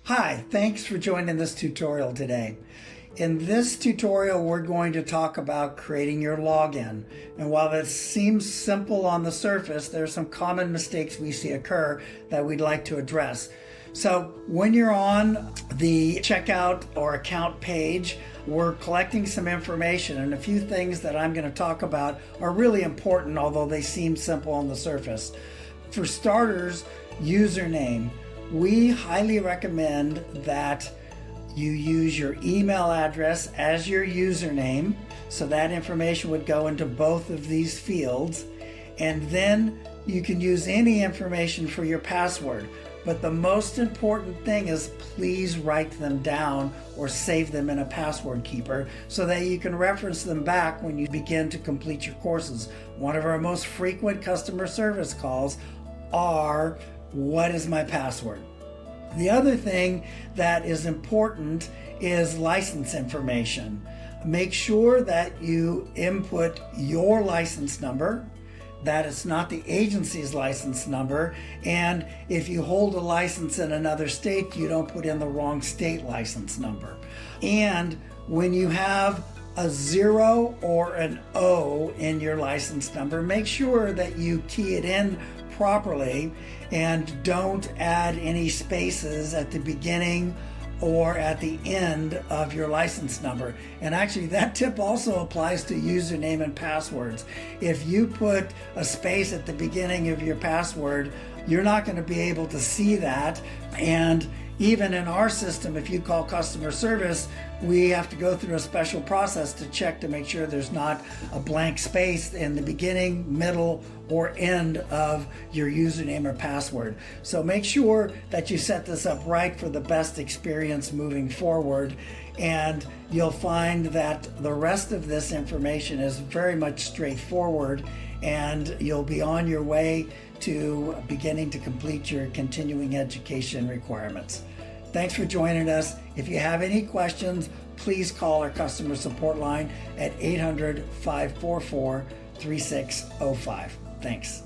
Hi, thanks for joining this tutorial today. In this tutorial, we're going to talk about creating your login. And while this seems simple on the surface, there are some common mistakes we see occur that we'd like to address. So when you're on the checkout or account page, we're collecting some information, and a few things that I'm going to talk about are really important, although they seem simple on the surface. For starters, username. We highly recommend that you use your email address as your username, so that information would go into both of these fields, and then you can use any information for your password. But the most important thing is please write them down or save them in a password keeper so that you can reference them back when you begin to complete your courses. One of our most frequent customer service calls are, what is my password? The other thing that is important is license information. Make sure that you input your license number, that it's not the agency's license number, and if you hold a license in another state, you don't put in the wrong state license number. And when you have a 0 or an O in your license number, make sure that you key it in properly and don't add any spaces at the beginning or at the end of your license number. And actually that tip also applies to username and passwords. If you put a space at the beginning of your password, you're not going to be able to see that. And even in our system, if you call customer service, we have to go through a special process to check to make sure there's not a blank space in the beginning, middle, or end of your username or password. So make sure that you set this up right for the best experience moving forward, and you'll find that the rest of this information is very much straightforward, and you'll be on your way to beginning to complete your continuing education requirements. Thanks for joining us. If you have any questions, please call our customer support line at 800-544-3605. Thanks.